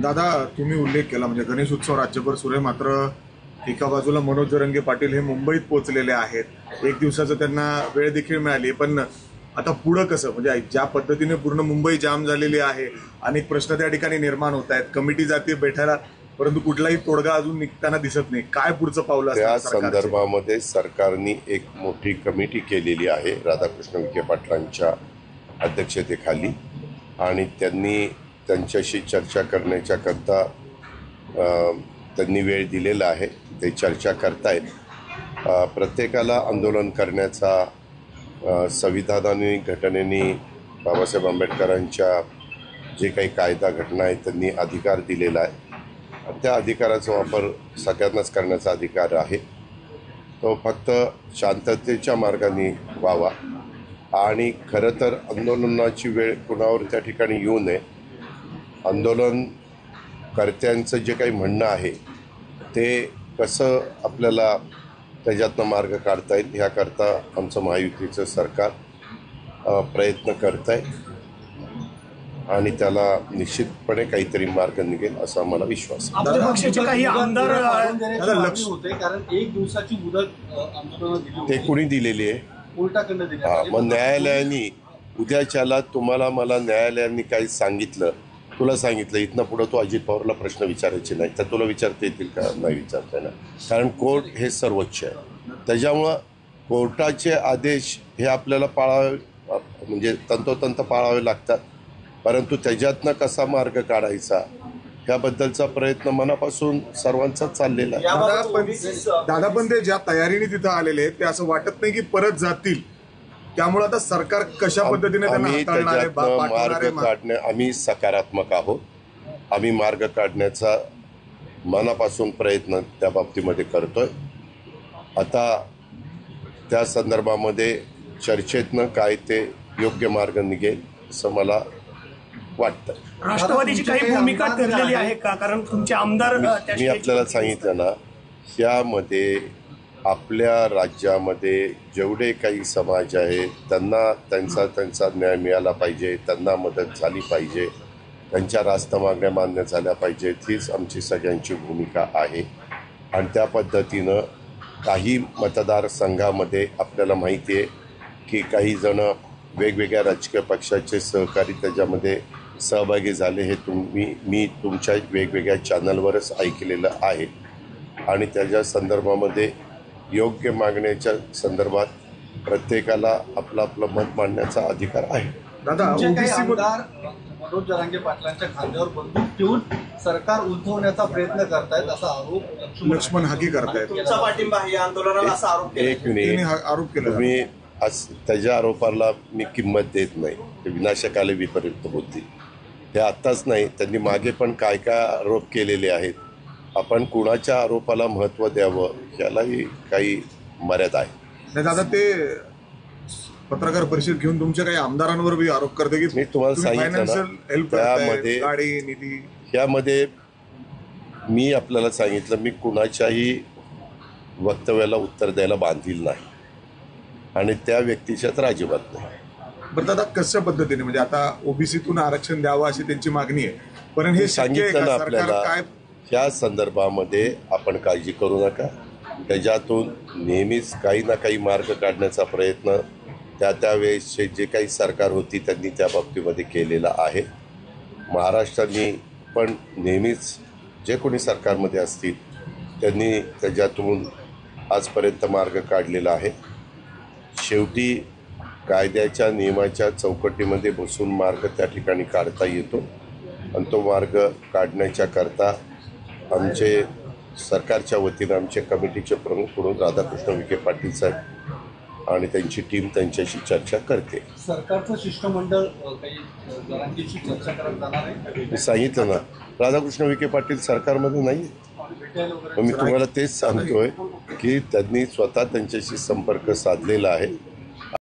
दादा, तुम्ही उल्लेख केला म्हणजे गणेश उत्सव राज्यभर सुरू आहे, मात्र एका बाजूला मनोज जरंगे पाटील हे मुंबईत पोहोचलेले आहेत. एक दिवसाचं त्यांना वेळ देखील मिळाली, पण आता पुढं कसं, म्हणजे ज्या पद्धतीने पूर्ण मुंबई जाम झालेली आहे, अनेक प्रश्न त्या ठिकाणी निर्माण होत आहेत. कमिटी जाते बैठायला, परंतु कुठलाही तोडगा अजून निघताना दिसत नाही. काय पुढचं पाऊल त्या असणार संदर्भामध्ये सरकारने एक मोठी कमिटी केलेली आहे राधाकृष्ण विखे पाटलांच्या अध्यक्षतेखाली, आणि त्यांनी त्यांच्याशी चर्चा करण्याच्या करता त्यांनी वेळ दिलेला आहे. ते चर्चा करतायत. प्रत्येकाला आंदोलन करण्याचा संविधानाने, घटनेने, बाबासाहेब आंबेडकरांच्या जे काही कायदा घटना आहेत त्यांनी अधिकार दिलेला आहे. त्या अधिकाराचा वापर सगळ्यांनाच करण्याचा अधिकार आहे. तो फक्त शांततेच्या मार्गाने व्हावा, आणि खरं तर आंदोलनाची वेळ कुणावर त्या ठिकाणी येऊ नये. आंदोलनकर्त्यांचं जे काही म्हणणं आहे ते कसं आपल्याला त्याच्यातनं मार्ग काढता येईल ह्याकरता आमचं महायुतीचं सरकार प्रयत्न करत आहे, आणि त्याला निश्चितपणे काहीतरी मार्ग निघेल असा आम्हाला विश्वास आहे. पक्षाचे काही आमदार लक्ष होते, कारण एक दिवसाची मुदत आंदोलनाला ते कुणी दिलेली आहे? उलटाखंड दिली. मग न्यायालयाने उद्याच्याला तुम्हाला मला न्यायालयाने काही सांगितलं, तुला सांगितलं इथनं पुढं तू अजित पवारला प्रश्न विचारायचे नाही, तर तुला विचारता येतील का? नाही विचारता येणार, कारण कोर्ट हे सर्वोच्च आहे. त्याच्यामुळं कोर्टाचे आदेश हे आपल्याला पाळावे, म्हणजे तंतोतंत पाळावे लागतात. परंतु त्याच्यातनं कसा मार्ग काढायचा ह्याबद्दलचा प्रयत्न मनापासून सर्वांचाच चाललेला आहे. दादा, पण ते ज्या तयारीने तिथं आलेले आहेत ते असं वाटत नाही की परत जातील. त्यामुळे आता सरकार कशा पद्धतीने आम्ही त्याच्यातनं मार्ग काढणे, आम्ही सकारात्मक आहोत. आम्ही मार्ग काढण्याचा मनापासून प्रयत्न त्या बाबतीमध्ये करतोय. आता त्या संदर्भामध्ये चर्चेतनं काय ते योग्य मार्ग निघेल असं मला वाटतं. राष्ट्रवादीची काही भूमिका ठरलेली आहे का? कारण तुमचे आमदार मी आपल्याला सांगितलं ना, यामध्ये आपल्या राज्यामध्ये जेवढे काही समाज आहेत त्यांना त्यांचा न्याय मिळाला पाहिजे, त्यांना मदत झाली पाहिजे, त्यांच्या रास्त मागण्या मान्य झाल्या पाहिजेत, हीच आमची सगळ्यांची भूमिका आहे. आणि त्या पद्धतीनं काही मतदारसंघामध्ये आपल्याला माहिती आहे की काही जण वेगवेगळ्या राजकीय पक्षाचे सहकारी त्याच्यामध्ये सहभागी झाले. हे मी तुमच्या वेगवेगळ्या चॅनलवरच ऐकलेलं आहे, आणि त्याच्या संदर्भामध्ये योग्य मागण्याच्या संदर्भात प्रत्येकाला आपलं आपलं मत मांडण्याचा अधिकार आहे. दादा, आमदार मनोज जरांगे पाटलांच्या खांद्यावर बंदूक ठेवून सरकार उद्धवण्याचा प्रयत्न करतायत असा आरोप लक्ष्मण हाकी करतायत. एक मिनिट, आरोप केला तुम्ही आज त्याच्या आरोपाला मी किंमत देत नाही. ते विनाशकाले विपरीत बुद्धी. हे आत्ताच नाही, त्यांनी मागे पण काय काय आरोप केलेले आहेत. आपण कुणाच्या आरोपाला महत्त्व द्यावं यालाही काही मर्यादा आहे. नाही दादा, ते पत्रकार परिषद घेऊन तुमच्या काही आमदारांवर बी आरोप करते की मी तुम्हाला सांगितलं ना, त्यामध्ये गाडी निधी, यामध्ये मी आपल्याला सांगितलं, मी कुणाच्याही वक्तव्याला उत्तर द्यायला बांधील नाही, आणि त्या व्यक्तीच्या तर अजिबात नाही. बरं दादा, कशा पद्धतीने, म्हणजे आता ओबीसीतून आरक्षण द्यावं अशी त्यांची मागणी आहे, पण हे सांगितलं ना आपल्याला, काय ह्या संदर्भामध्ये आपण काळजी करू नका. त्याच्यातून नेहमीच काही ना काही मार्ग काढण्याचा प्रयत्न त्यावेळेसचे जे काही सरकार होती त्यांनी त्या बाबतीमध्ये केलेला आहे. महाराष्ट्राने पण नेहमीच जे कोणी सरकारमध्ये असतील त्यांनी त्याच्यातून आजपर्यंत मार्ग काढलेला आहे. शेवटी कायद्याच्या नियमाच्या चौकटीमध्ये बसून मार्ग त्या ठिकाणी काढता येतो, आणि तो मार्ग काढण्याच्या करता आमचे सरकारच्या वतीनं आमचे कमिटीचे प्रमुख म्हणून राधाकृष्ण विखे पाटील साहेब आणि त्यांची टीम त्यांच्याशी चर्चा करते. सरकारचं शिष्टमंडळ काही जरांगेशी चर्चा करत जाणार आहे? मी सांगितलं ना, राधाकृष्ण विखे पाटील सरकारमध्ये नाही. मी तुम्हाला तेच सांगतोय की त्यांनी स्वतः त्यांच्याशी संपर्क साधलेला आहे.